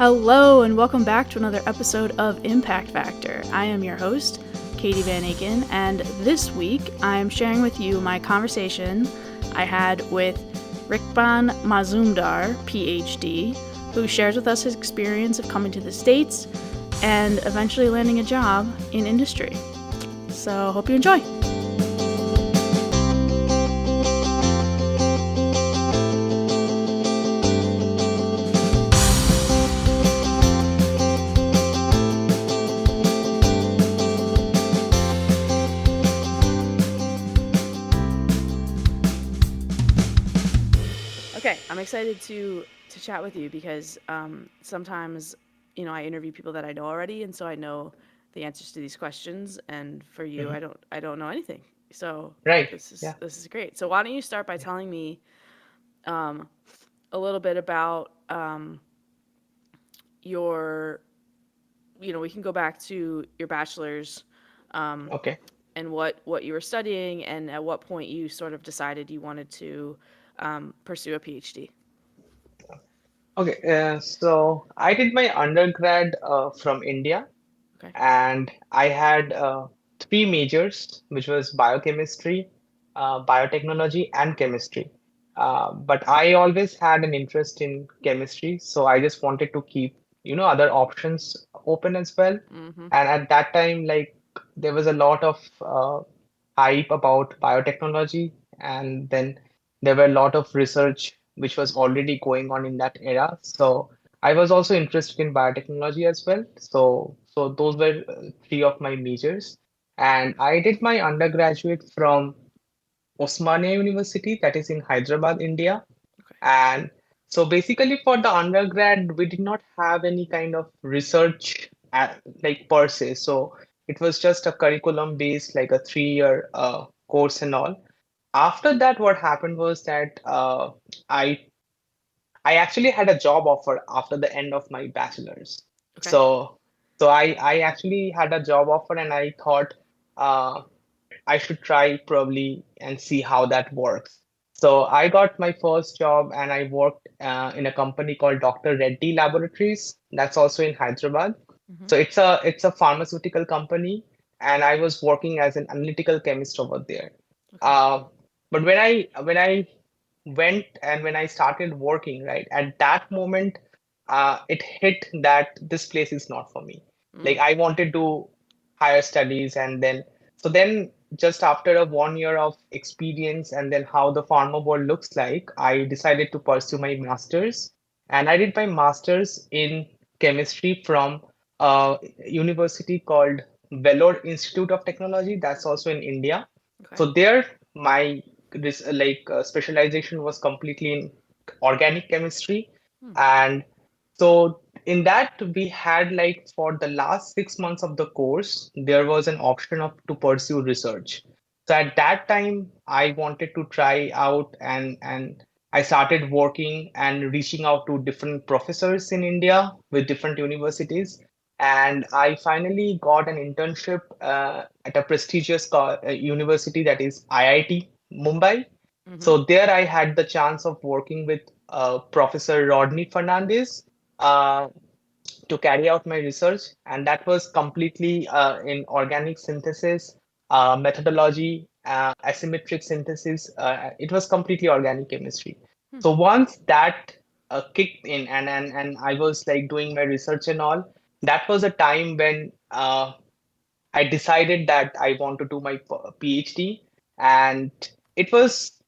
Hello, and welcome back to another episode of Impact Factor. I am your host, Katie Van Aken, and this week I'm sharing with you my conversation I had with Wrickban Mazumdar, PhD, who shares with us his experience of coming to the States and eventually landing a job in industry. So, hope you enjoy. Okay, I'm excited to chat with you because sometimes, I interview people that I know already, and so I know the answers to these questions. And for you, Mhm. I don't know anything. So Right. this is Yeah. this is great. So why don't you start by telling me um, a little bit about your, we can go back to your bachelor's um, Okay. and what you were studying, and at what point you sort of decided you wanted to pursue a PhD. Okay. So I did my undergrad from India, Okay. and I had three majors, which was biochemistry, biotechnology, and chemistry. But I always had an interest in chemistry, so I just wanted to keep, other options open as well. Mm-hmm. And at that time, like there was a lot of hype about biotechnology, and then there were a lot of research which was already going on in that era. So I was also interested in biotechnology as well. So those were three of my majors. And I did my undergraduate from Osmania University, that is in Hyderabad, India. Okay. And so basically for the undergrad, we did not have any kind of research like per se. So it was just a curriculum based, like a 3 year course and all. After that, what happened was that I I actually had a job offer after the end of my bachelor's. Okay. So so I actually had a job offer, and I thought uh, I should try probably and see how that works. So I got my first job, and I worked in a company called Dr. Reddy Laboratories. That's also in Hyderabad. Mm-hmm. So it's a pharmaceutical company, and I was working as an analytical chemist over there. Okay. Uh, but when I went and when I started working, right, at that moment, it hit that this place is not for me. Mm. Like I wanted to higher studies, and then just after a 1 year of experience and then how the pharma world looks like, I decided to pursue my master's, and I did my master's in chemistry from a university called Vellore Institute of Technology. That's also in India. Okay. So there, my specialization was completely in organic chemistry, Hmm. and so in that we had like for the last 6 months of the course, there was an option of to pursue research. So at that time, I wanted to try out, and I started working and reaching out to different professors in India with different universities. And I finally got an internship at a prestigious university, that is IIT Mumbai. Mm-hmm. So there I had the chance of working with Professor Rodney Fernandez uh, to carry out my research, and that was completely in organic synthesis, methodology, asymmetric synthesis. It was completely organic chemistry. Hmm. So once that kicked in, and I was like doing my research and all, that was a time when I decided that I want to do my PhD, and it was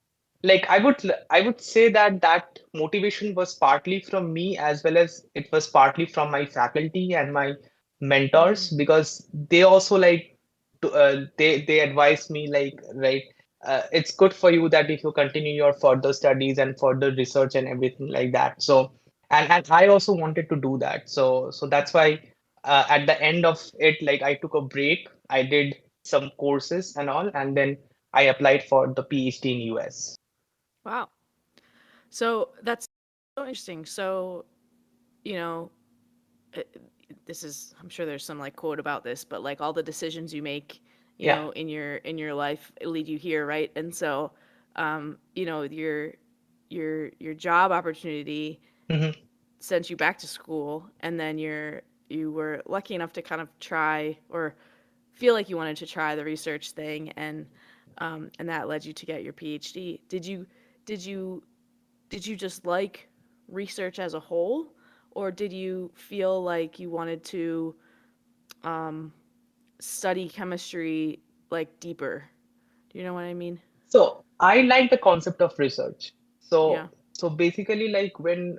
like I would say that that motivation was partly from me, as well as it was partly from my faculty and my Mm-hmm. mentors, because they also like they advised me like, right, it's good for you that if you continue your further studies and further research and everything like that. So and I also wanted to do that, so that's why at the end of it, like I took a break, I did some courses and all, and then I applied for the PhD in US. Wow. So that's so interesting. So, you know, it, this is, I'm sure there's some like quote about this, but like all the decisions you make, Yeah. in your life lead you here, right? And so, your job opportunity Hmm. sent you back to school, and then you were lucky enough to kind of try or feel like you wanted to try the research thing, and that led you to get your PhD. Did you did you just like research as a whole, or did you feel like you wanted to um, study chemistry like deeper? Do you know what I mean? So I like the concept of research. Yeah. So basically, like when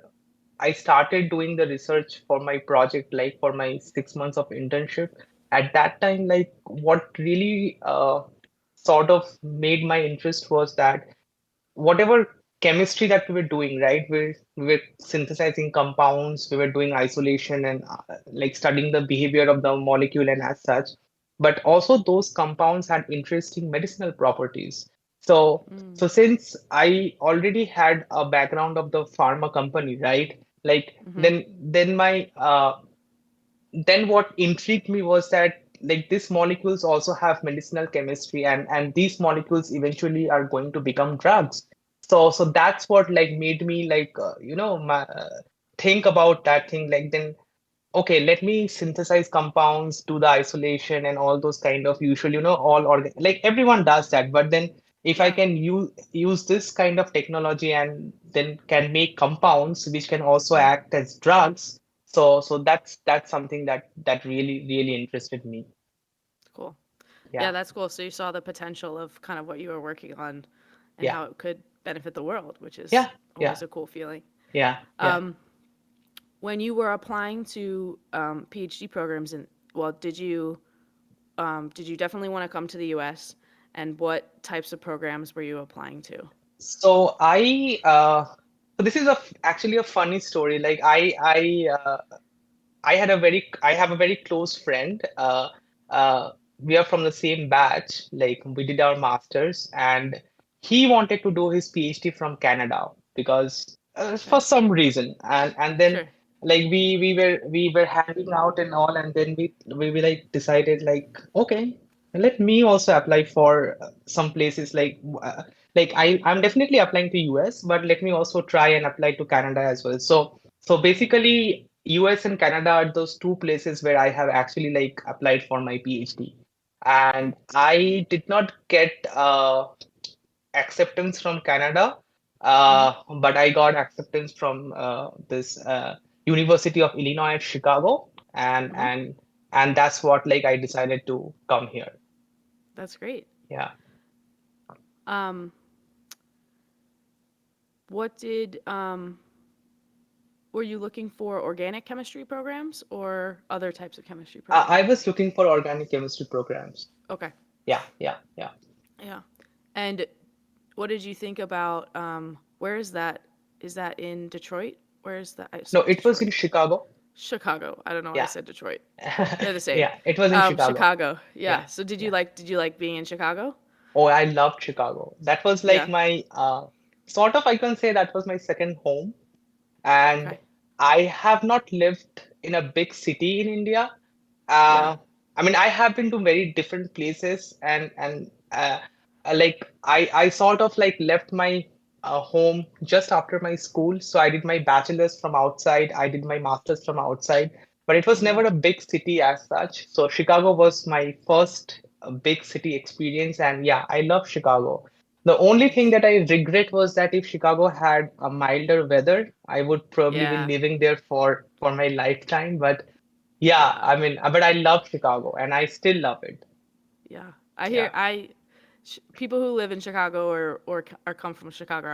I started doing the research for my project, like for my 6 months of internship, at that time, like what really sort of made my interest was that whatever chemistry that we were doing, right? We were synthesizing compounds, we were doing isolation and like studying the behavior of the molecule and as such. But also those compounds had interesting medicinal properties. So, Mm. so since I already had a background of the pharma company, right? Like Mm-hmm. then my then what intrigued me was that like these molecules also have medicinal chemistry and these molecules eventually are going to become drugs. So that's what like made me like think about that thing, like then okay, let me synthesize compounds, do the isolation and all those kind of usual, all organ like everyone does that. But then if I Yeah. can use this kind of technology and then can make compounds which can also Mm. act as drugs, so that's something that really interested me. Cool. Yeah, Yeah, that's cool. So you saw the potential of kind of what you were working on and yeah, how it could benefit the world, which yeah, is yeah, always a cool feeling. yeah, yeah. Um, when you were applying to PhD programs, and well, did you definitely want to come to the U.S. and what types of programs were you applying to? So so this is actually a funny story. Like I have a very close friend. We are from the same batch. Like we did our masters, and he wanted to do his PhD from Canada because for Okay, some reason. And then sure. like we were hanging out and all, and then we like decided like okay, let me also apply for some places like I'm definitely applying to US, but let me also try and apply to Canada as well. So basically, US and Canada are those two places where I have actually like applied for my PhD. Okay. And I did not get acceptance from Canada, Mm-hmm. but I got acceptance from this University of Illinois at Chicago, and Mm-hmm. and and that's what like I decided to come here. That's great. Yeah. Um, what did were you looking for organic chemistry programs or other types of chemistry I programs? was looking for organic chemistry programs. Okay. Yeah, yeah, yeah. Yeah. And what did you think about where is that? Is that in Detroit? Where is that? I No, said it was Detroit. in Chicago. Chicago. I don't know why I Yeah. said Detroit. They're the same. Yeah, it was in Chicago. Chicago. Yeah, Yeah. So yeah. did you like being in Chicago? Oh, I loved Chicago. That was like Yeah. my sort of I can say that was my second home. And Okay. I have not lived in a big city in India. Yeah. I mean, I have been to very different places, and like I sort of like left my home just after my school. So I did my bachelor's from outside. I did my master's from outside, but it was Mhm. never a big city as such. So Chicago was my first big city experience, and yeah, I love Chicago. The only thing Nice. that I regret was that if Chicago had a milder weather, I would probably be Yeah. living there for my lifetime. But yeah, Yeah. I mean, but I love Chicago and I still love it. Yeah. I hear Yeah. people who live in Chicago or come from Chicago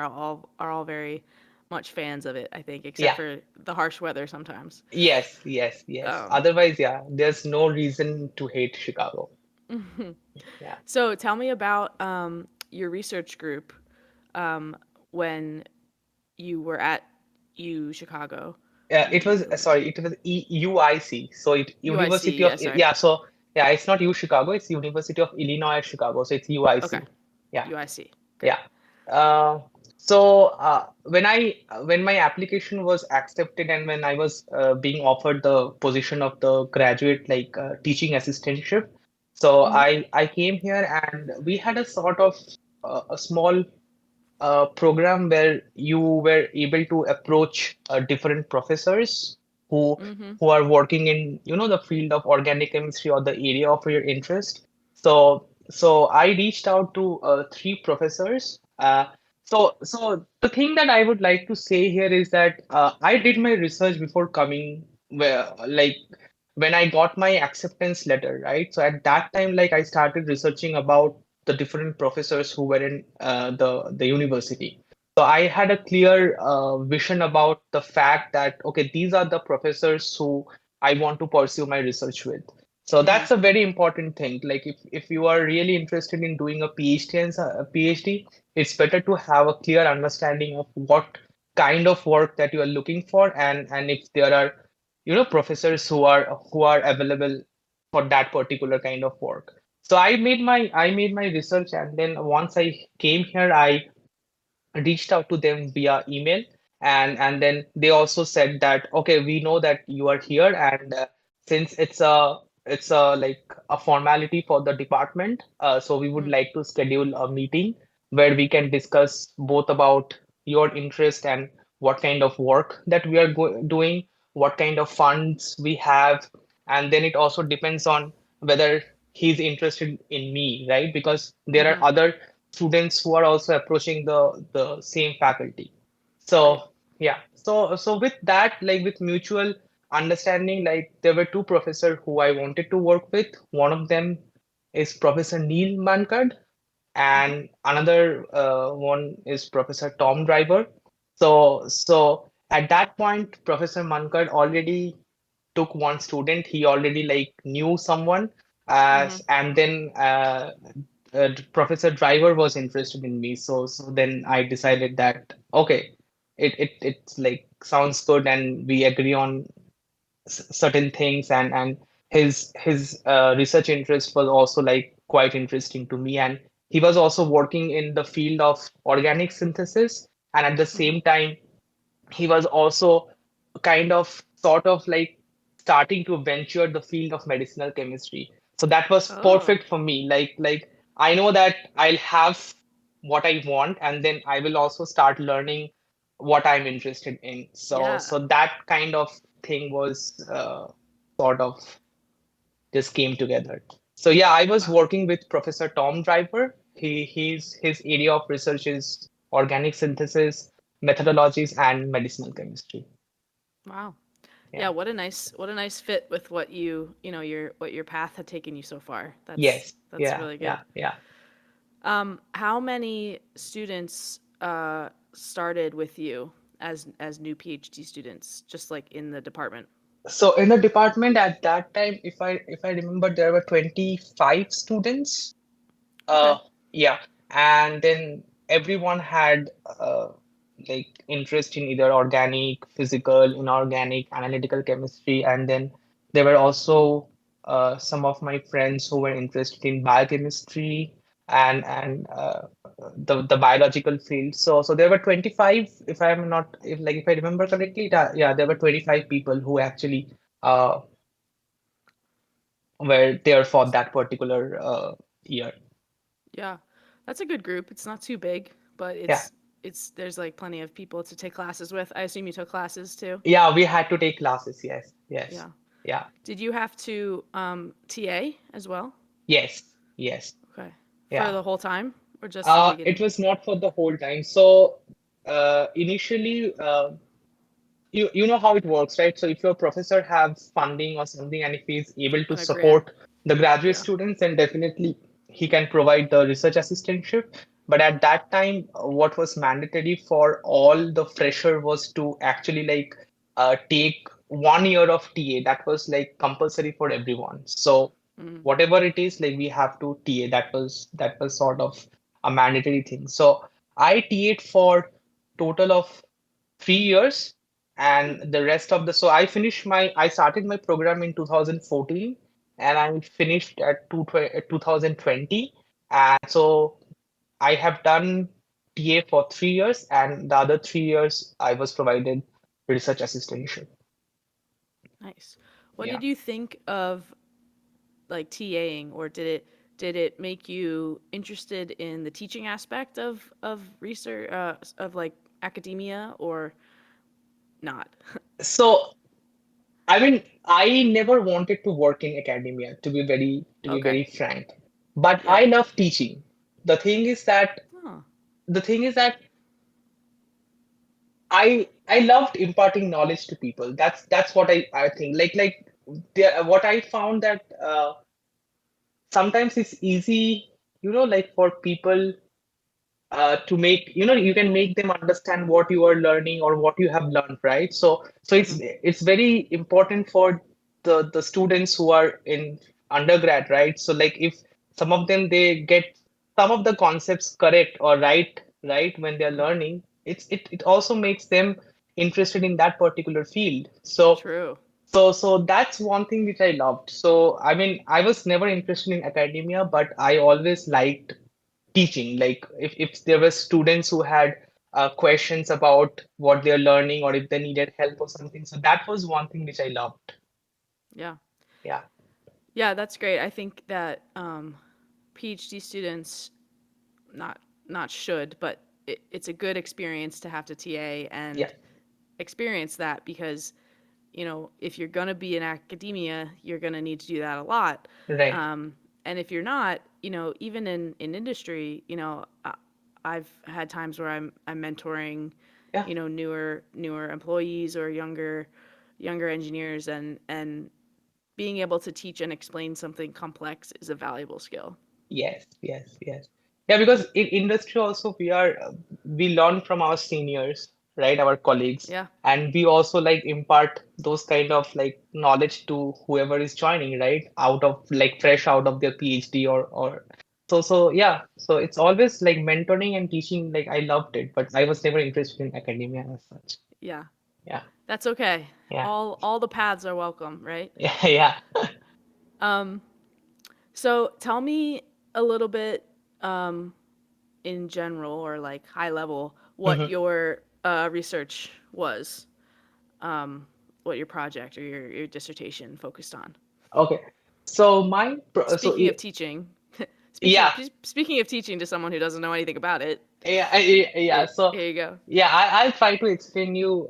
are all very much fans of it, I think, except Yeah. for the harsh weather sometimes. Yes, yes, yes. Um, Otherwise, yeah, there's no reason to hate Chicago. Yeah. so tell me about your research group um, when you were at U Chicago, It was sorry, it was UIC. So it UIC. University of Yeah, sorry. yeah, so yeah, it's not U Chicago, it's University of Illinois at Chicago. So it's Okay, UIC. Yeah. UIC. Great. Yeah. Uh, so when my application was accepted and when I was being offered the position of the graduate like teaching assistantship, so Mm-hmm. I came here and we had a sort of a small a program where you were able to approach different professors who Mm-hmm. who are working in, the field of organic chemistry or the area of your interest. So I reached out to three professors. So the thing that I would like to say here is that I did my research before coming, where like when I got my acceptance letter, right? So at that time, like I started researching about the different professors who were in the university. So I had a clear vision about the fact that okay, these are the professors who I want to pursue my research with. So Mm-hmm. that's a very important thing. Like if you are really interested in doing a PhD and a PhD, it's better to have a clear understanding of what kind of work that you are looking for, and if there are professors who are available for that particular kind of work. So I made my research, and then once I came here, I reached out to them via email, and then they also said that okay, we know that you are here, and since it's a like a formality for the department, so we would Mm-hmm. like to schedule a meeting where we can discuss both about your interest and what kind of work that we are doing, what kind of funds we have, and then it also depends on whether he's interested in me, right? Because there are Mm-hmm. other students who are also approaching the same faculty. Right. So yeah, so with that, like with mutual understanding, like there were two professors who I wanted to work with. One of them is Professor Neil Mankad, Mm-hmm. and another one is Professor Tom Driver. So at that point, Professor Mankad already took one student. He already like knew someone, Mm-hmm. and then Professor Driver was interested in me. So then I decided that okay, it's like sounds good, and we agree on certain things, and his research interest was also like quite interesting to me, and he was also working in the field of organic synthesis, and at the Mm-hmm. same time he was also kind of sort of like starting to venture the field of medicinal chemistry. So that was Oh, perfect for me. Like I know that I'll have what I want, and then I will also start learning what I'm interested in. So yeah. so that kind of thing was sort of just came together. So yeah, I was Wow. working with Professor Tom Driver. His area of research is organic synthesis, methodologies, and medicinal chemistry. Wow. Yeah, Yeah. what a nice fit with what your path had taken you so far. Yes. That's Yeah. really good. Yeah. Yeah. How many students started with you as new PhD students, just like in the department? So in the department at that time, if I remember, there were 25 students. Uh, Okay. yeah, and then everyone had like interest in either organic, physical, inorganic, analytical chemistry, and then there were also some of my friends who were interested in biochemistry and the biological field. So there were 25, if I'm not if I remember correctly, yeah, there were 25 people who actually uh were there for Nice. that particular year. Yeah, that's a good group. It's not too big, but Yeah. it's there's like plenty of people to take classes with. I assume you took classes too. Yeah, we had to take classes. Yes, yes, Yeah. yeah, Did you have to TA as well? yes, yes, Okay. For yeah. the whole time or just the It beginning? was not for the whole time. So initially, you know how it works, right? So if your professor has funding or something, and if he's able to On a grant. support the graduate Yeah. students, then definitely he can provide the research assistantship. But at that time, what was mandatory for all the fresher was to actually like take 1 year of TA. That was like compulsory for everyone. So Mm. whatever it is, like we have to TA. That was sort of a mandatory thing. So I TA'd for total of 3 years, Hmm. and the rest of the so I started my program in 2014, and I finished at 2020, and so I have done TA for 3 years, and the other 3 years I was provided research assistantship. Nice. What Yeah. did you think of like TAing, or did it did it make you interested in the teaching aspect of research, of like academia, or not? So, I mean, I never wanted to work in academia, to be Okay. very frank. But Yep. I love teaching. The thing is that Oh, the thing is that I loved imparting knowledge to people. That's what I think. What I found that sometimes it's easy, like for people to make, you can make them understand what you are learning or what you have learned, right? So mm-hmm. it's very important for the students who are in undergrad, right? So like if some of them they get some of the concepts correct or right when they're learning, it also makes them interested in that particular field. True. So that's one thing which I loved. So I mean, I was never interested in academia, but I always liked teaching. Like if there were students who had questions about what they're learning or if they needed help or something. So that was one thing which I loved. Yeah. Yeah. Yeah, that's great. I think that PhD students not not should, but it's a good experience to have to TA Yeah. and experience that, because if you're going to be in academia, you're going to need to do that a lot. Right. Um, and if you're not, even in industry, I've had times where I'm mentoring, Yeah. newer employees or younger engineers, and being able to teach and explain something complex is a valuable skill. Yes, yes, yes. Yeah, because in industry also we learn from our seniors, right? Our colleagues, Yeah. and we also like impart those kind of like knowledge to whoever is joining, right? Out of like fresh out of their PhD or so yeah. So it's always like mentoring and teaching. Like I loved it, but I was never interested in academia as such. Yeah. Yeah, That's okay. yeah, All the paths are welcome, right? yeah, yeah. Um, so tell me a little bit, um, in general, or like high level, what Mhm. your research was, um, what your project or your dissertation focused on. Okay. So Speaking of teaching, yeah. speaking of teaching to someone who doesn't know anything about it, Yeah. So, here you go. yeah, I'll try to explain you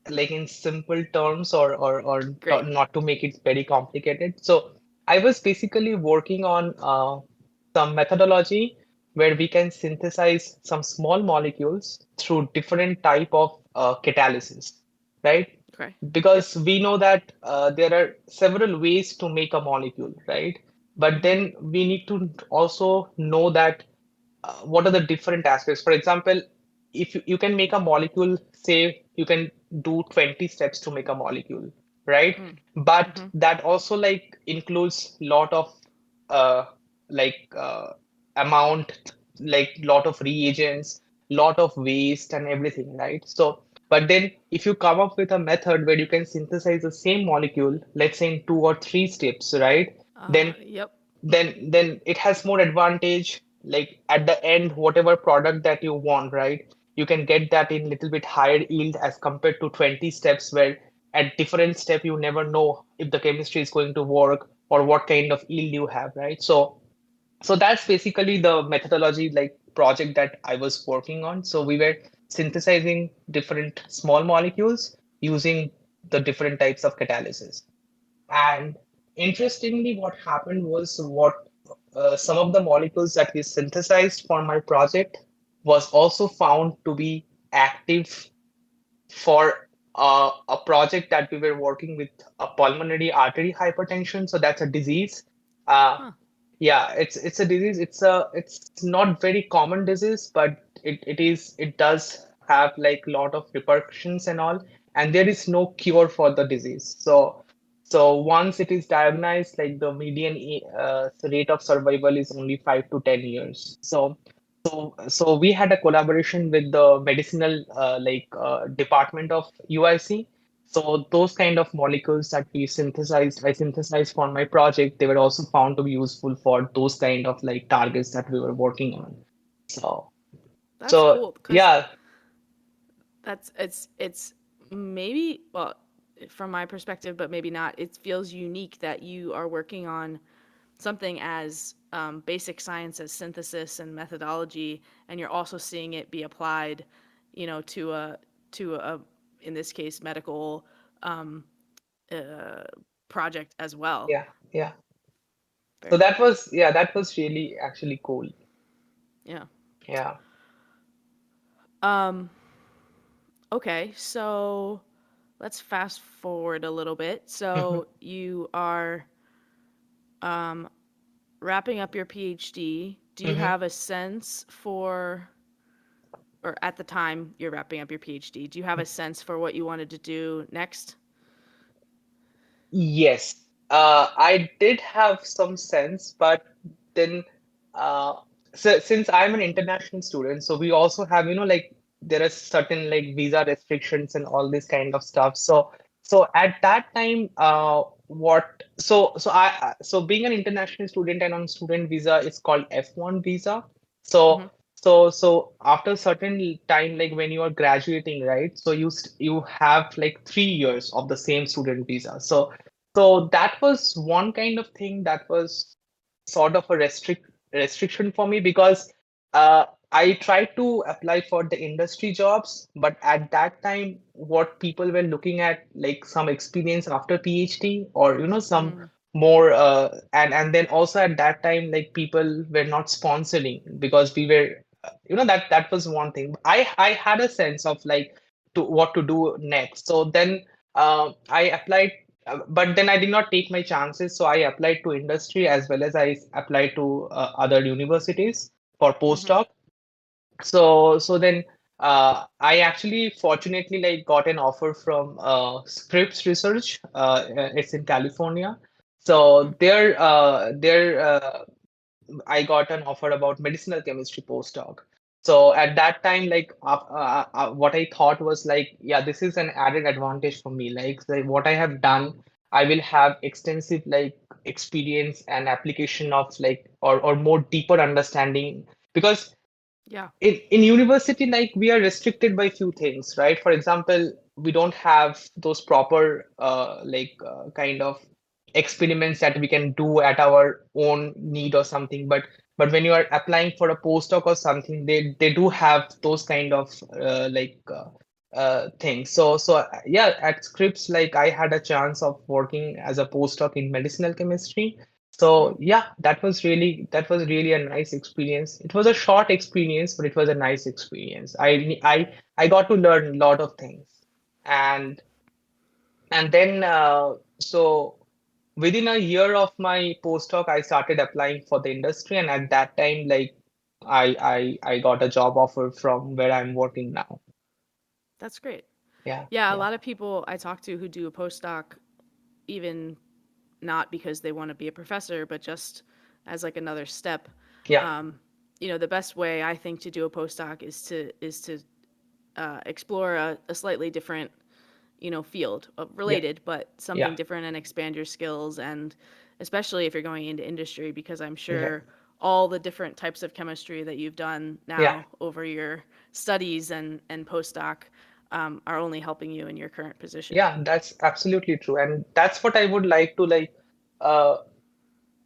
like in simple terms or Great. not to make it very complicated. So, I was basically working on some methodology where we can synthesize some small molecules through different type of catalysis, right? Okay. Yep. Because we know that there are several ways to make a molecule, right? But Mm-hmm. then we need to also know that what are the different aspects. For example, if you can make a molecule, say you can do 20 steps to make a molecule, right? Mm. But Mm-hmm. that also like includes lot of uh, like amount, like lot of reagents, lot of waste and everything, right? So, but then if you come up with a method where you can synthesize the same molecule, let's say in 2 or 3 steps, right? Then Yep. then it has more advantage, like at the end whatever product that you want, right, you can get that in little bit higher yield as compared to 20 steps where at different step you never know if the chemistry is going to work or what kind of yield you have, right? So that's basically the methodology like project that I was working on. So we were synthesizing different small molecules using the different types of catalysis. And interestingly, what happened was what some of the molecules that we synthesized for my project was also found to be active for a project that we were working with a pulmonary artery hypertension. So that's a disease. Uh, Huh. yeah, it's a disease. It's not very common disease, but it does have like a lot of repercussions and all, and there is no cure for the disease. So once it is diagnosed, like the median rate of survival is only 5 to 10 years. So we had a collaboration with the medicinal department of UIC. So those kind of molecules that I synthesized for my project, they were also found to be useful for those kind of like targets that we were working on. So That's so cool, because yeah, it's maybe, well, from my perspective, but maybe not. It feels unique that you are working on something as basic science as synthesis and methodology, and you're also seeing it be applied, to a in this case medical uh, project as well. Yeah, yeah. So Very that cool. was, yeah, that was really actually cool. Yeah. Yeah. Um, okay, so let's fast forward a little bit. Mhm. So you are um, wrapping up your PhD. Do you Mhm. have a sense for, or at the time you're wrapping up your PhD, do you have a sense for what you wanted to do next? Yes, I did have some sense, but then, uh, so since I'm an international student, so we also have, like there are certain like visa restrictions and all this kind of stuff. So at that time, so being an international student and on student visa is called F1 visa. So Mm-hmm. so after certain time, like when you are graduating, right? So you have like 3 years of the same student visa. So that was one kind of thing that was sort of a restriction for me because I tried to apply for the industry jobs, but at that time, what people were looking at, like some experience after PhD or some Mm, more and then also at that time, like people were not sponsoring because we were that was one thing. I had a sense of like to what to do next. So then I applied but then I did not take my chances. So I applied to industry as well as I applied to other universities for mm-hmm. postdoc. So then I actually fortunately like got an offer from Scripps Research. It's in California. Mm, So there I got an offer about medicinal chemistry postdoc. So at that time, like what I thought was like, yeah, this is an added advantage for me. Like what I have done, I will have extensive like experience and application of like or more deeper understanding because yeah. in university like we are restricted by few things, right? For example, we don't have those proper kind of experiments that we can do at our own need or something, but when you are applying for a postdoc or something, they do have those kind of things. So yeah, at Scripps, like I had a chance of working as a postdoc in medicinal chemistry. Mm, So yeah, that was really a nice experience. It was a short experience, but it was a nice experience. I got to learn a lot of things, and and then so within a year of my postdoc, I started applying for the industry, and at that time, like I got a job offer from where I'm working now. that's great. Yeah, Yeah, a yeah, lot of people I talk to who do a postdoc, even not because they want to be a professor, but just as like another step. yeah, Um, the best way I think to do a postdoc is to explore a slightly different, field yeah, related, but something yeah, different and expand your skills, and especially if you're going into industry, because I'm yeah, sure all the different types of chemistry that you've done yeah. now over your studies and postdoc are only helping you in your current position. Yeah, that's absolutely true, and that's what I would like to like. Uh,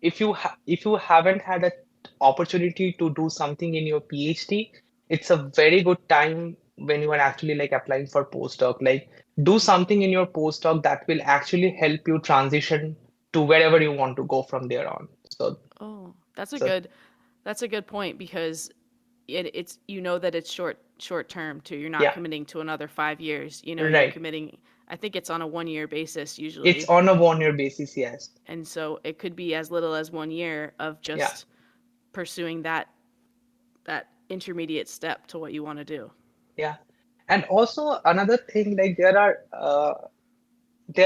if you haven't had an opportunity to do something in your PhD, it's a very good time when you are actually like applying for postdoc. Like do Mm. something in your postdoc that will actually help you transition to wherever you want to go from there on. So Oh, so that's a good point, because it's that it's short term too. You're not yeah, committing to another 5 years. You're right. committing. I think it's on a 1 year basis It's usually, on a 1 year basis, yes. and so it could be as little as 1 year of Yeah, just pursuing that intermediate step to what you want to do. yeah. And also another thing, like there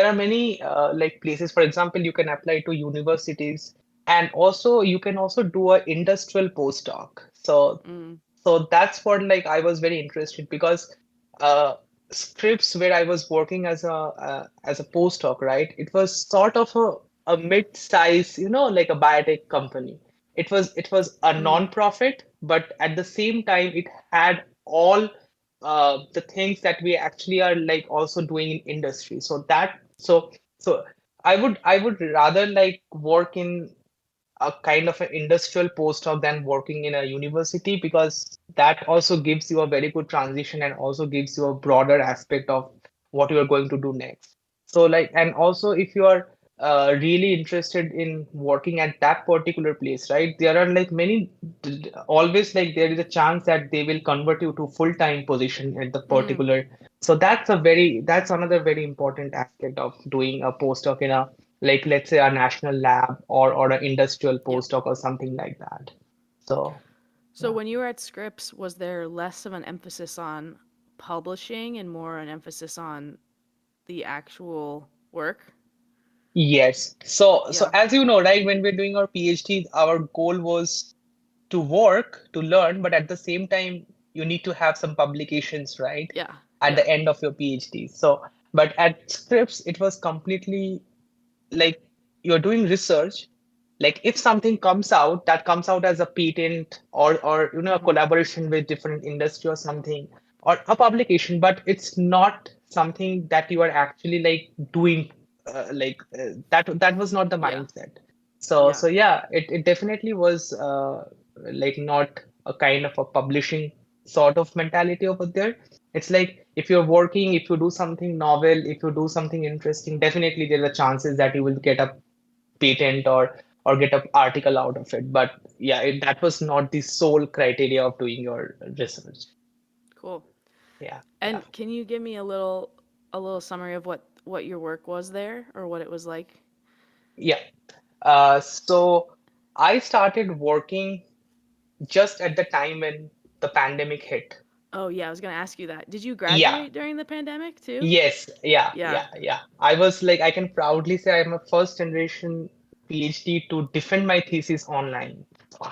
are many like places. For example, you can apply to universities, and also you can also do a industrial postdoc. Mm, So that's what like I was very interested because uh Scripps, where I was working as a postdoc, right? It was sort of a mid-size, like a biotech company. It was a mm, non-profit, but at the same time it had all the things that we actually are like also doing in industry. So I would rather like work in a kind of an industrial postdoc than working in a university, because that also gives you a very good transition and also gives you a broader aspect of what you are going to do next. So like, and also if you are really interested in working at that particular place, right? There are like many, always like there is a chance that they will convert you to full-time position at the Mm, particular. So that's another very important aspect of doing a postdoc in a, like let's say a national lab or an industrial yep. postdoc or something like that. So So yeah. when you were at Scripps, was there less of an emphasis on publishing and more an emphasis on the actual work? Yes. So Yeah. as you know, right, when we're doing our PhD, our goal was to work, to learn, but at the same time, you need to have some publications, right, Yeah. at Yeah. the end of your PhD. So, but at Scripps, it was completely like you're doing research. Like if something comes out, that comes out as a patent or you know a Mm-hmm. collaboration with different industry or something, or a publication, but it's not something that you are actually like doing, that was not the Yeah. mindset. So Yeah. yeah, it definitely was like not a kind of a publishing sort of mentality over there. It's like if you're working, if you do something novel, if you do something interesting, definitely there are chances that you will get a patent or get an article out of it. But yeah, that was not the sole criteria of doing your research. Cool. Yeah, yeah, And can you give me a little summary of what your work was there or what it was like? yeah. So I started working just at the time when the pandemic hit. Oh yeah, I was gonna ask you that. Did you Yeah. graduate during the pandemic too? Yes, yeah, Yeah. yeah, yeah. I was like, I can proudly say I'm a first generation PhD to defend my thesis online.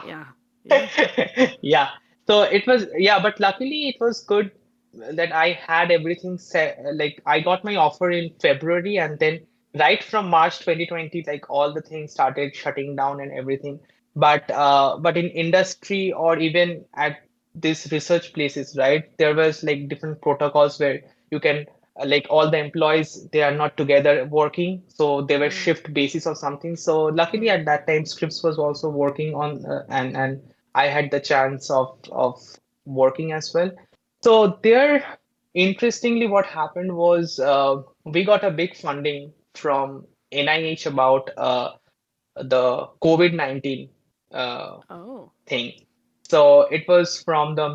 Yeah. Yeah. Yeah. So it was, yeah, but luckily it was good that I had everything set. Like I got my offer in February, and then right from March 2020, like all the things started shutting down and everything. But in industry or even at these research places, right, there was like different protocols where you can like all the employees, they are not together working, so they were Mm, shift basis or something. So luckily mm, at that time Scripps was also working on and I had the chance of working as well. So there, interestingly, what happened was we got a big funding from NIH about the COVID-19 uh, oh. thing. So it was from the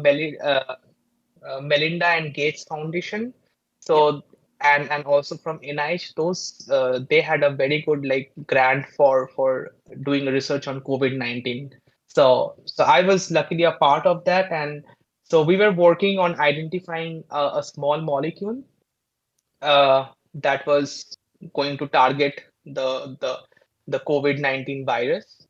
Melinda and Gates Foundation. Yep. So and also from NIH, those they had a very good like grant for doing research on COVID-19. So I was luckily a part of that, and so we were working on identifying a small molecule that was going to target the COVID-19 virus.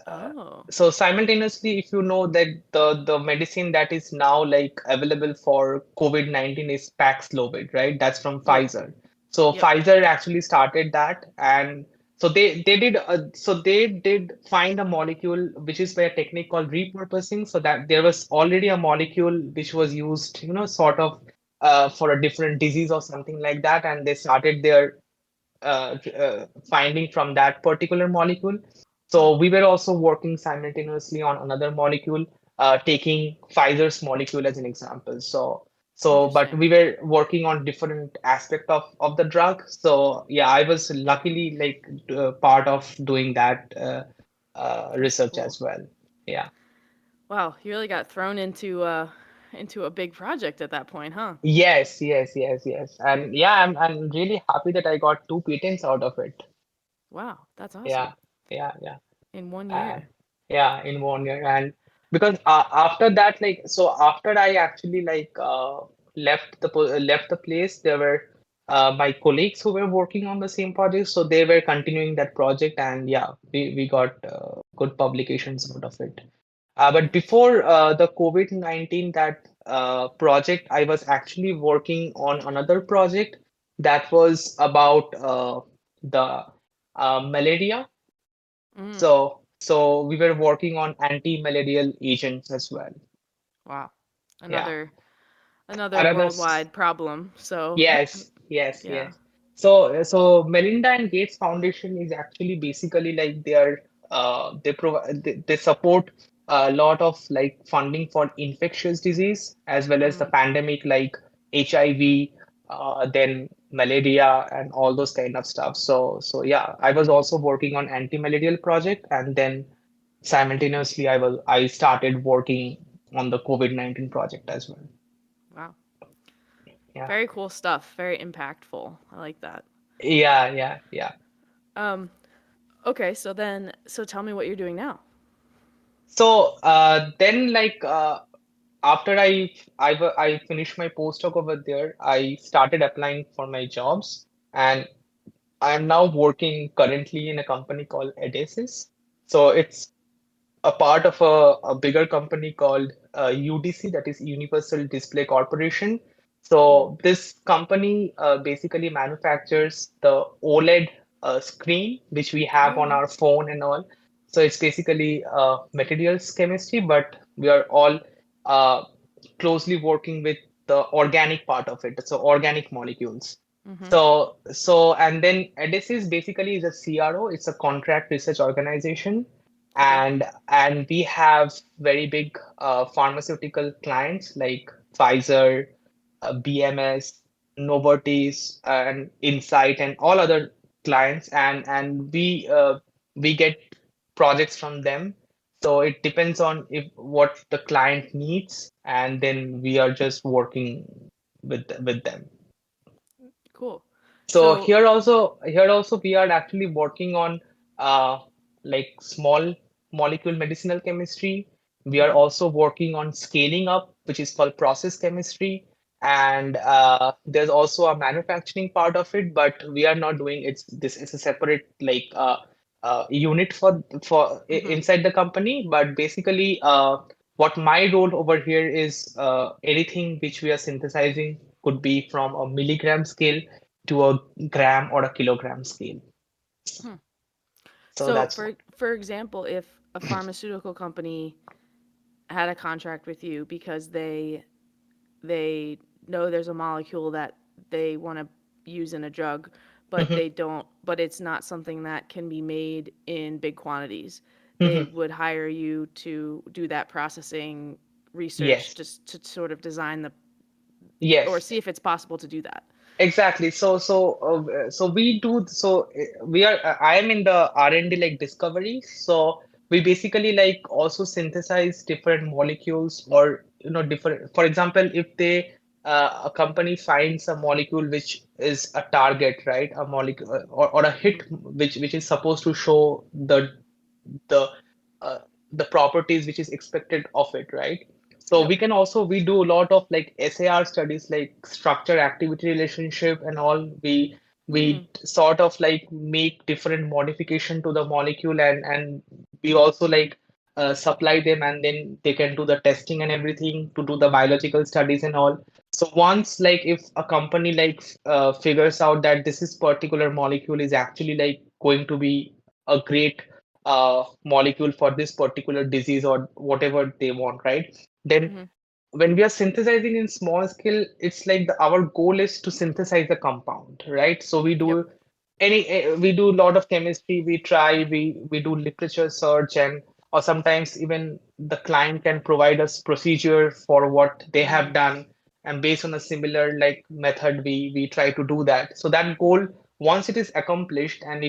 uh, Oh. so simultaneously, if you know that the medicine that is now like available for COVID-19 is Paxlovid, right? That's from Yep. Pfizer. So Yep. Pfizer actually started that, and so they did find a molecule which is by a technique called repurposing. So that there was already a molecule which was used, you know, sort of for a different disease or something like that, and they started their finding from that particular molecule. Huh. So we were also working simultaneously on another molecule, taking Pfizer's molecule as an example. But Interesting. we were working on different aspect of the drug. So yeah, I was luckily like part of doing that That's research cool. as well. Yeah. Wow, you really got thrown into a big project at that point, huh? Yes, yes, yes, yes. And yeah, I'm really happy that I got two patents out of it. Wow, that's Yeah, awesome. yeah, yeah. In one Uh, year. yeah, in 1 year. And because after that, like, so after I actually like left the place, there were my colleagues who were working on the same project, so they were continuing that project, and yeah, we got good publications out of it. But Nice. before the COVID-19 that project, I was actually working on another project that was about the malaria. Mm, So we were working on anti-malarial agents as well. wow. Yeah. Another Another worldwide problem. So, Yes, yes, yeah. yes. So Melinda and Gates Foundation is actually basically like they are they support a lot of like funding for infectious disease as well as the Mm, pandemic like HIV, then malaria and all those kind of stuff. So yeah, I was also working on anti-malarial project, and then simultaneously I started working on the COVID-19 project as well. wow. Yeah. Very cool stuff. Very impactful. I like that. Yeah. Um, okay, so tell me what you're doing now. So then like after I finished my postdoc over there, I started applying for my jobs, and I'm now working currently in a company called Adesys. So it's a part of a bigger company called UDC, that is Universal Display Corporation. Mm, So this company basically manufactures the OLED screen, which we have oh on yeah. our phone and all. So it's basically materials chemistry, but we are all uh, closely working with the organic part of it, so organic molecules. Mm-hmm. And then Adesys basically is a CRO, it's a contract research organization, Okay. and we have very big pharmaceutical clients like Pfizer, BMS, Novartis, and Insight, and all other clients, and we get projects from them. So it depends on if what the client needs, and then we are just working with them. Cool. So So, here also we are actually working on uh, like small molecule medicinal chemistry. We are mhm, also working on scaling up, which is called process chemistry. And there's also a manufacturing part of it, but we are not doing it's a separate like unit mhm, inside the company. But basically, what my role over here is anything which we are synthesizing could be from a milligram scale to a gram or a kilogram scale. hmm. So So that's what. for example, if a pharmaceutical company had a contract with you because they know there's a molecule that they want to use in a drug, but Mhm, they don't, but it's not something that can be made in big quantities. They mhm. would hire you to do that processing research Yes, just to sort of design the or yes. see if it's possible to do that. Exactly. So we do we are I am in the R&D like discovery. So we basically like also synthesize different molecules, or different. For example, if a company finds a molecule which is a target, right? A molecule or a hit Mhm. which is supposed to show the uh, the properties which is expected of it, right? So Yep. we do a lot of like SAR studies, like structure activity relationship and all. We Mm. sort of like make different modification to the molecule, and we also like supply them, and then they can do the testing and everything to do the biological studies and all. So once like if a company like figures out that this is particular molecule is actually like going to be a great molecule for this particular disease or whatever they want, right? Then Mhm. when we are synthesizing in small scale, it's like our goal is to synthesize the compound, right? So Yep. we do a lot of chemistry, we do literature search, and or sometimes even the client can provide us procedure for what they have Mm. done, and based on a similar like method we try to do that. So that goal, once it is accomplished, and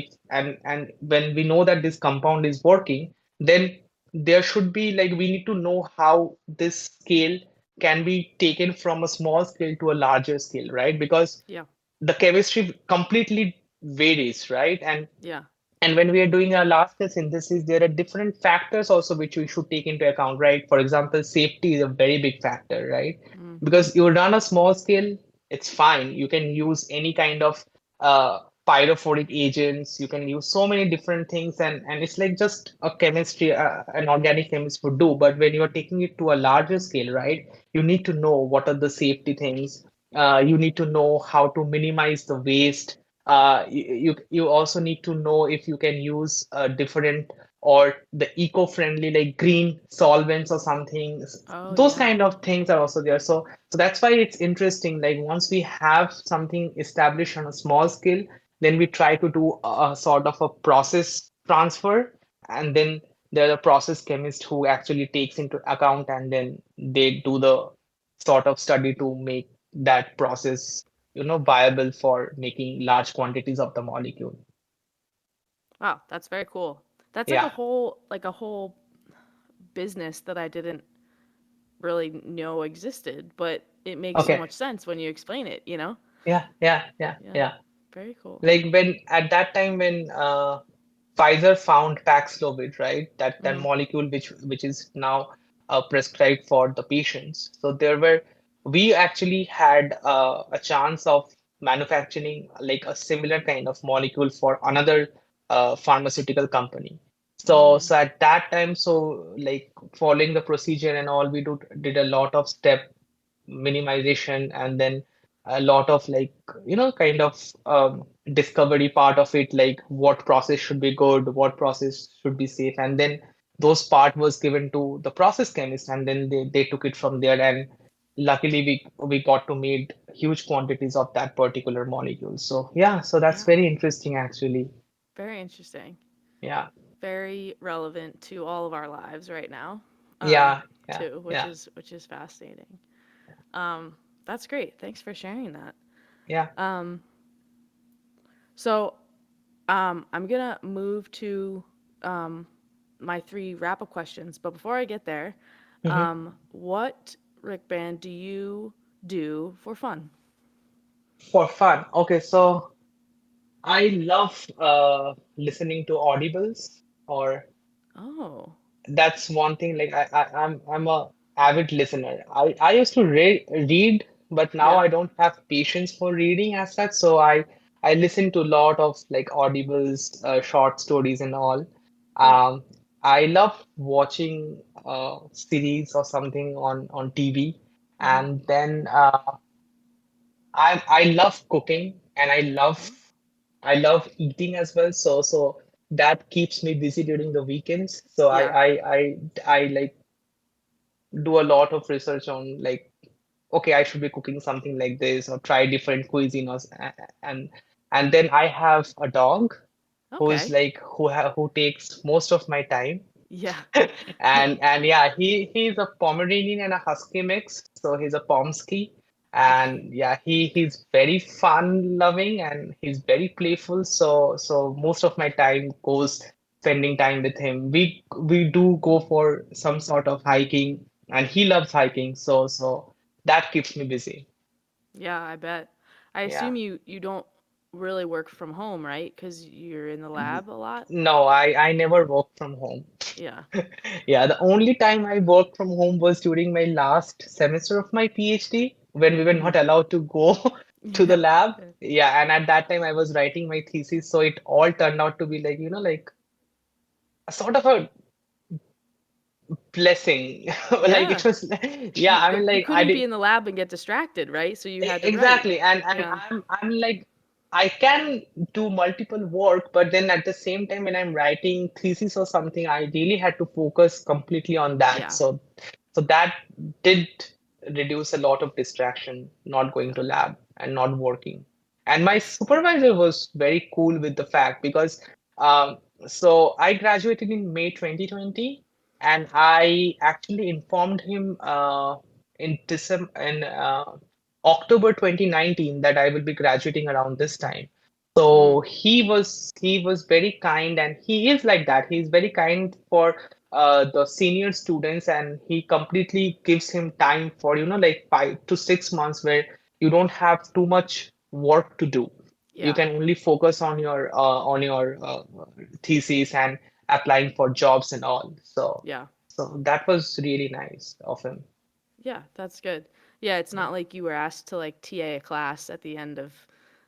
when we know that this compound is working, then there should be like we need to know how this scale can be taken from a small scale to a larger scale, right? Because Yeah. the chemistry completely varies, right? Yeah. And when we are doing our large scale synthesis, there are different factors also which we should take into account, right? For example, safety is a very big factor, right? Mm. Because you run a small scale, it's fine. You can use any kind of uh, pyrophoric agents. You can use so many different things, and it's like just a chemistry, an organic chemist would do. But when you are taking it to a larger scale, right, you need to know what are the safety things. You need to know how to minimize the waste. You also need to know if you can use different or the eco-friendly like green solvents or something. Oh Those yeah. kind of things are also there. So that's why it's interesting. Like once we have something established on a small scale, then we try to do a sort of a process transfer, and then there are the process chemist who actually takes into account, and then they do the sort of study to make that process, viable for making large quantities of the molecule. Wow, that's very cool. That's Yeah. like a whole business that I didn't really know existed, but it makes so Okay. much sense when you explain it, you know? Yeah, yeah, yeah, Yeah. yeah. Very cool. Like when at that time when Pfizer found Paxlovid, right? That Mhm. molecule which is now prescribed for the patients. So we actually had a chance of manufacturing like a similar kind of molecule for another pharmaceutical company. So Mm. at that time, so like following the procedure and all, we did a lot of step minimization, and then a lot of like kind of discovery part of it, like what process should be good, what process should be safe, and then those part was given to the process chemist, and then they took it from there, and luckily we got to made huge quantities of that particular molecule. So yeah, so that's Yeah. very interesting actually. Very interesting. Yeah, Very relevant to all of our lives right now. Um, yeah, yeah, too, yeah, which is fascinating. Um, that's great. Thanks for sharing that. yeah. Um, so I'm gonna move to um, my three wrap up questions. But before I get there, Hmm. what Rick Band do you do for fun? For fun, okay, so I love listening to audibles, or Oh, that's one thing. Like I'm a avid listener. I used to read, but now yeah. I don't have patience for reading as such. So I listen to a lot of like audibles, short stories and all. Cool. Um, I love watching series or something on TV, Mm-hmm. and then I love cooking, and I love eating as well. So that keeps me busy during the weekends. So I Yeah. I I I like do a lot of research on like, okay, I should be cooking something like this, or try different cuisine, and and then I have a dog who is Okay. like who takes most of my time. Yeah. And yeah, he's a Pomeranian and a Husky mix, so he's a Pomsky. And yeah, he's very fun loving, and he's very playful. So most of my time goes spending time with him. We do go for some sort of hiking, and he loves hiking, so that keeps me busy. Yeah, I bet. I Yeah. assume you don't really work from home, right? Because you're in the lab a lot. No, I never work from home. Yeah. Yeah, the only time I worked from home was during my last semester of my PhD, when we were Mm-hmm. not allowed to go to the Yeah. lab. Yeah, and at that time I was writing my thesis, so it all turned out to be like, like a sort of a blessing. Like it Yeah. was, yeah, I mean, You like I couldn't be did. in the lab and get distracted, right? So you had to write. Exactly, and Yeah. I'm like, I can do multiple work, but then at the same time when I'm writing thesis or something, I really had to focus completely on that. Yeah. So that did reduce a lot of distraction, not going Yeah. to lab and not working. And my That's supervisor was very cool with the fact, because um, so I graduated in May 2020, and I actually informed him in December in October 2019 that I will be graduating around this time. mm, So he was very kind, and he is like that. He's very kind for the senior students, and he completely gives him time for like 5 to 6 months where you don't have too much work to do. You yeah. can only focus on your thesis and applying for jobs and all. Yeah. So that was really nice of him. Yeah, that's good. Yeah, it's Yeah, not like you were asked to like TA a class at the end of,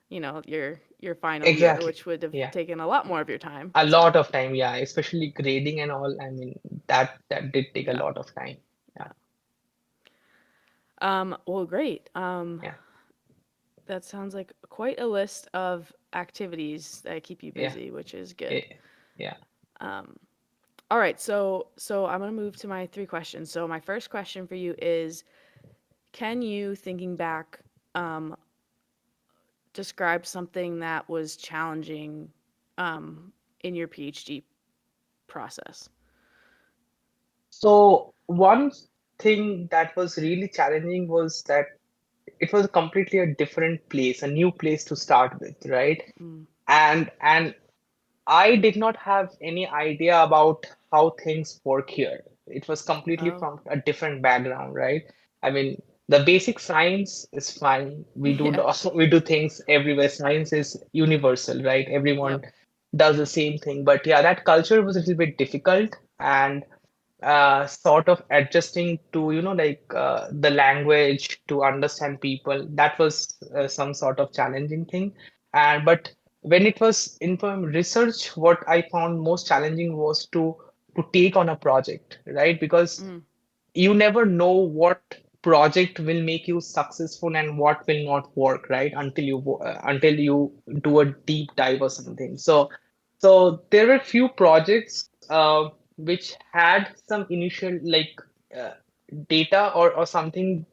your final year, exactly. which would have Yeah. taken a lot more of your time. A So, lot of time, yeah, especially grading and all. I mean, that did take a yeah. lot of time. Yeah, Yeah. Well, great. yeah, That sounds like quite a list of activities that keep you yeah, busy, which is good. eh, yeah, Um, all right, so I'm gonna move to my three questions. So my first question for you is, can you, thinking back, um, describe something that was challenging in your PhD process? So one thing that was really challenging was that it was completely a different place, a new place to start with, right? Mm. And I did not have any idea about how things work here. It was completely Oh, from a different background, right? I mean, the basic science is fine. We do yeah. we do things everywhere. Science is universal, right? Yep. Everyone does the same thing. But yeah, that culture was a little bit difficult, and sort of adjusting to, the language to understand people. That was some sort of challenging thing. And but when it was in term research, what I found most challenging was to take on a project, right? Because Mm. you never know what project will make you successful and what will not work, right? Until you do a deep dive or something. So there were few projects which had some initial uh, data or something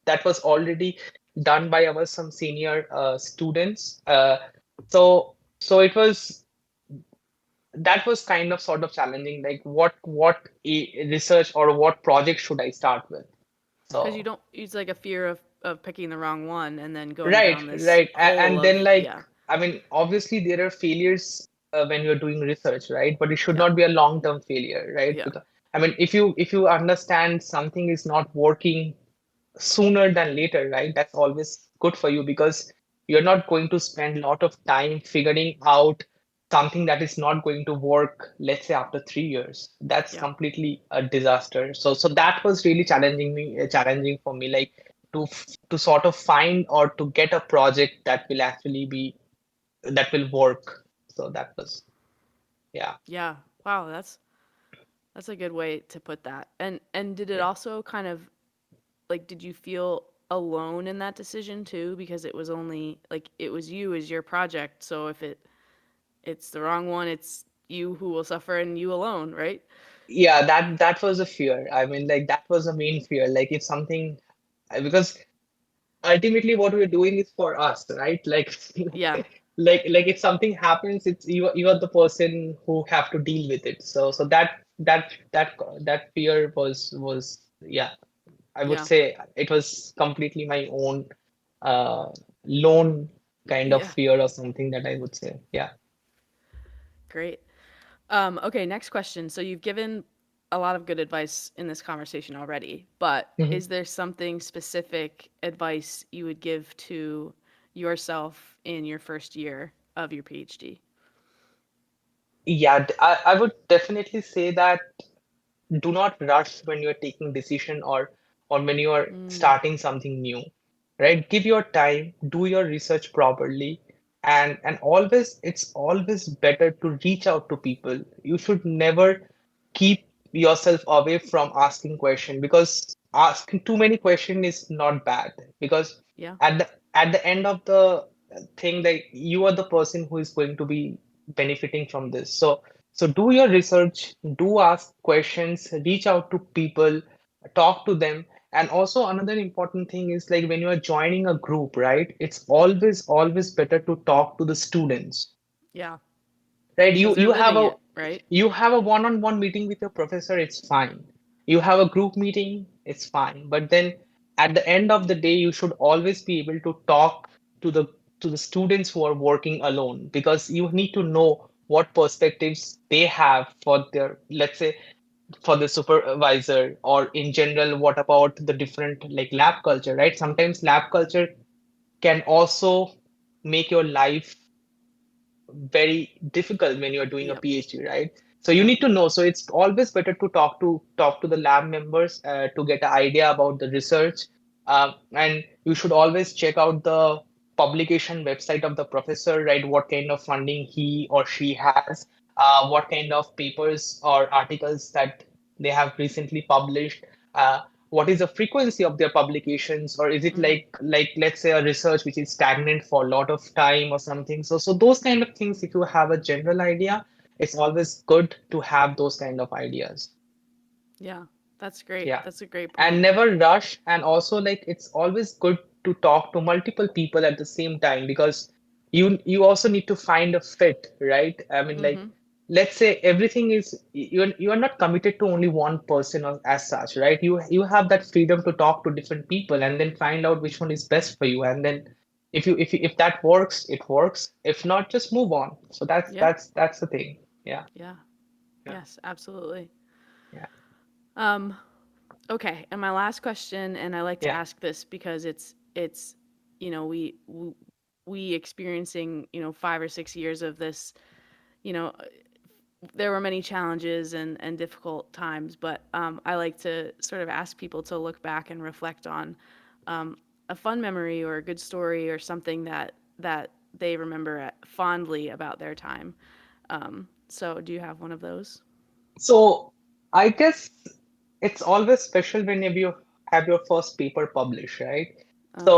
that was already done by our some senior students. So it was that was kind of sort of challenging, like what research or what project should I start with? Because you So don't, it's like a fear of picking the wrong one and then going right, down this right. hole And then, of, like, yeah, I mean, obviously there are failures when you're doing research, right? But it should yeah, not be a long-term failure, right? yeah, Because I mean, if you understand something is not working sooner than later, right? That's always good for you because you're not going to spend a lot of time figuring out something that is not going to work, let's say after 3 years. That's yeah, completely a disaster. So that was really challenging for me, like to sort of find or to get a project that will actually be that will work. So that was, yeah. yeah. Wow, that's a good way to put that. And did it Yeah. also kind of, like, did you feel alone in that decision too, because it was only like it was you as your project, so if it's the wrong one, it's you who will suffer and you alone, right? Yeah, that was a fear. I mean, like that was a main fear. Like if something, because ultimately what we're doing is for us, right? Like Yeah, like if something happens, it's you are the person who have to deal with it. So that fear was, yeah, I would yeah, say it was completely my own uh lone kind of yeah. fear or something that I would say. Yeah. Great. Okay, next question. So you've given a lot of good advice in this conversation already, but is there something specific advice you would give to yourself in your first year of your PhD? Yeah, I would definitely say that do not rush when you're taking decision or when you are Mm, starting something new, right? Give your time, do your research properly, and always it's always better to reach out to people. You should never keep yourself away from asking question, because asking too many question is not bad, because yeah, at the end of the thing, that you are the person who is going to be benefiting from this. So do your research, do ask questions, reach out to people, talk to them. And also another important thing is, like, when you are joining a group, right? It's always better to talk to the students, yeah, right? because You they're you have living a it, right? you have a one-on-one meeting with your professor, it's fine. You have a group meeting, it's fine. But then at the end of the day, you should always be able to talk to the students who are working alone, because you need to know what perspectives they have for their, let's say, for the supervisor, or in general, what about the different, like, lab culture, right? Sometimes lab culture can also make your life very difficult when you're doing a Yep, PhD, right? So you yep, need to know. So it's always better to talk to the lab members to get an idea about the research, and you should always check out the publication website of the professor, right? What kind of funding he or she has, what kind of papers or articles that they have recently published. What is the frequency of their publications, or is it mm, like let's say a research which is stagnant for a lot of time or something? So those kind of things, if you have a general idea, it's always good to have those kind of ideas. yeah. That's great. Yeah. That's a great And point. never rush. And also, like, it's always good to talk to multiple people at the same time, because you also need to find a fit, right? I mean, like, Mm-hmm. let's say everything is, you are not committed to only one person as such, right? You have that freedom to talk to different people and then find out which one is best for you, and then if that works, it works. If not, just move on. So that's Yeah. that's that's the thing. Yeah. Yeah. Yeah. Yes, absolutely. Yeah. Um, okay, and my last question, and I like to Yeah. ask this because it's you know we experiencing 5 or 6 years of this. You know, there were many challenges and difficult times, but I like to sort of ask people to look back and reflect on a fun memory or a good story or something that they remember fondly about their time. So, do you have one of those? So I guess it's always special whenever you have your first paper published, right? Uh So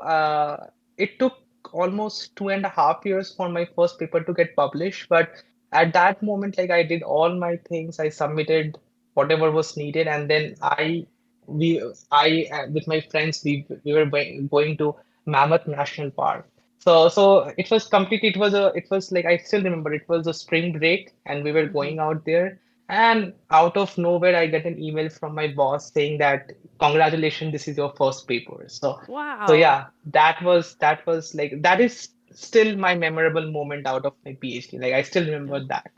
huh. it took almost 2.5 years for my first paper to get published. But at that moment, like I did all my things, I submitted whatever was needed, and then we I with my friends we were going to Mammoth National Park. So it was complete. It was like I still remember it was a spring break and we were Mm-hmm. going out there, and out of nowhere I get an email from my boss saying that congratulations, this is your first paper. So Wow. yeah, that was like that is still my memorable moment out of my PhD. Like I still Yeah. remember that.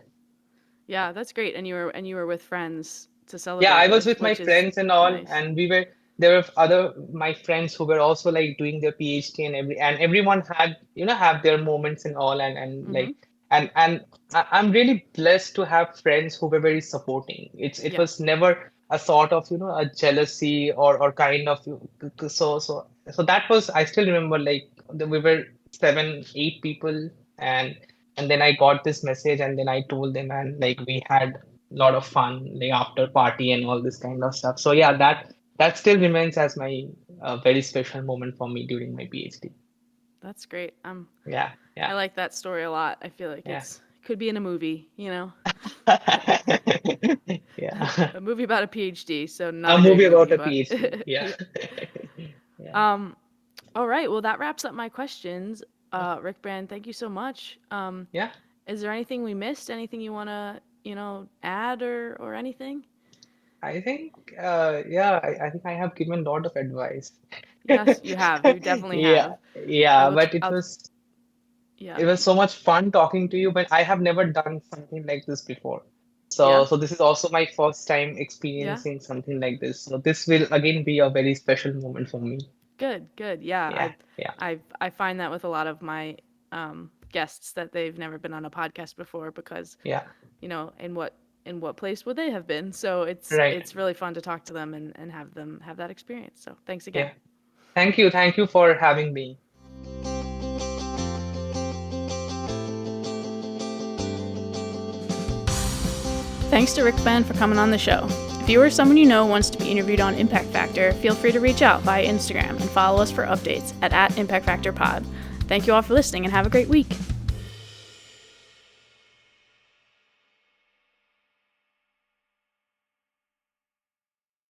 Yeah, that's great. And you were with friends to Yeah, celebrate I was with, with my which is friends and all, nice. and there were other my friends who were also like doing their PhD, and everyone had have their moments and all, and Mm-hmm. like and I'm really blessed to have friends who were very supporting. It Yeah. was never a sort of a jealousy or kind of so that was, I still remember, like we were 7, 8 people, and then I got this message and then I told them, and like we had lot of fun, like after party and all this kind of stuff. So yeah, that still remains as my very special moment for me during my PhD. That's great. Yeah, I yeah, like that story a lot. I feel like yeah. could be in a movie. Yeah. A movie about a PhD, so not A a great movie movie, about a but PhD. Yeah. yeah. Yeah. Um, all right. Well, that wraps up my questions. Rick Brand, thank you so much. Yeah. Is there anything we missed? Anything you want to, add or anything? I think yeah, I think I have given a lot of advice. Yes, you have. You definitely Yeah, have. I yeah, will. but I'll. Yeah. it was so much fun talking to you, but I have never done something like this before. Yeah. So this is also my first time Yeah. experiencing something like this. So this will again be a very special moment for me. Good. Good. Yeah. Yeah, yeah, I find that with a lot of my guests that they've never been on a podcast before because yeah. in what place would they have been? So it's Right. it's really fun to talk to them and have them have that experience. So thanks again. Yeah. Thank you for having me. Thanks to Rick Ben for coming on the show. If you or someone you know wants to be interviewed on Impact Factor, feel free to reach out via Instagram and follow us for updates at @ImpactFactorPod. Thank you all for listening and have a great week.